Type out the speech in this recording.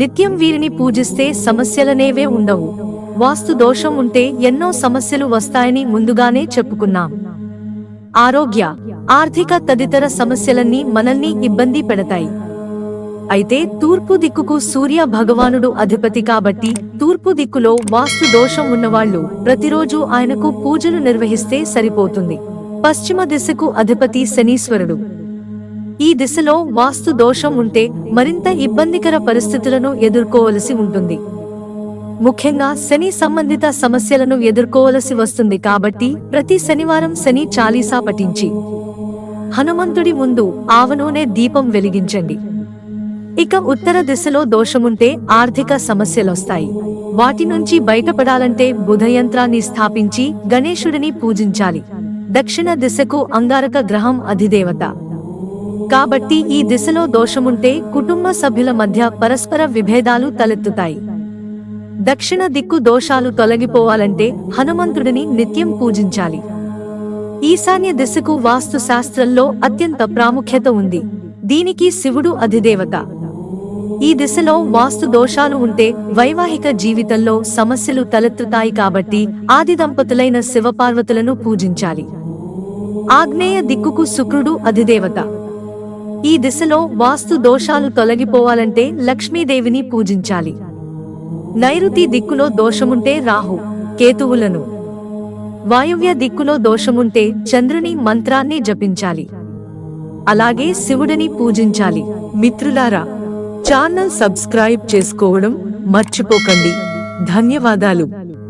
నిత్యం వీరిని పూజిస్తే సమస్యలనేవే ఉండవు. వాస్తు దోషం ఉంటే ఎన్నో సమస్యలు వస్తాయని ముందుగానే చెప్పుకున్నాం. ఆరోగ్య, ఆర్థిక తదితర సమస్యలన్నీ మనల్ని ఇబ్బంది పెడతాయి. అయితే తూర్పు దిక్కుకు సూర్య భగవానుడు అధిపతి కాబట్టి తూర్పు దిక్కులో వాస్తు దోషం ఉన్నవాళ్లు ప్రతిరోజు ఆయనకు పూజలు నిర్వహిస్తే సరిపోతుంది. పశ్చిమ దిశకు అధిపతి శనీశ్వరుడు. ఈ దిశలో వాస్తు దోషం ఉంటే మరింత ఇబ్బందికర పరిస్థితులను ఎదుర్కోవలసి ఉంటుంది. ముఖ్యంగా శని సంబంధిత సమస్యలను ఎదుర్కోవలసి వస్తుంది. కాబట్టి ప్రతి శనివారం శని చాలీసా పఠించి హనుమంతుడి ముందు ఆవనూనె దీపం వెలిగించండి. ఇక ఉత్తర దిశలో దోషముంటే ఆర్థిక సమస్యలొస్తాయి. వాటి నుంచి బయటపడాలంటే బుధయంత్రాన్ని స్థాపించి గణేశుడిని పూజించాలి. దక్షిణ దిశకు అంగారక గ్రహం అధిదేవత కాబట్టి ఈ దిశలో దోషముంటే కుటుంబ సభ్యుల మధ్య పరస్పర విభేదాలు తలెత్తుతాయి. దక్షిణ దిక్కు దోషాలు తొలగిపోవాలంటే హనుమంతుడిని నిత్యం పూజించాలి. ఈశాన్య దిశకు వాస్తు శాస్త్రంలో అత్యంత ప్రాముఖ్యత ఉంది. దీనికి శివుడు అధిదేవత. ఈ దిశలో వాస్తు దోషాలు ఉంటే వైవాహిక జీవితంలో సమస్యలు తలెత్తుతాయి. కాబట్టి ఆది దంపతులైన శివపార్వతులను పూజించాలి. ఆగ్నేయ దిక్కుకు శుక్రుడు అధిదేవత. ఈ దిశలో వాస్తు దోషాలు తొలగిపోవాలంటే లక్ష్మీదేవిని పూజించాలి. నైరుతి దిక్కులో దోషముంటే రాహు, కేతువులను, వాయువ్య దిక్కులో దోషముంటే చంద్రుని మంత్రాన్ని జపించాలి. అలాగే శివుడిని పూజించాలి. మిత్రులారా, ఛానల్ సబ్స్క్రైబ్ చేసుకోవడం మర్చిపోకండి. ధన్యవాదాలు.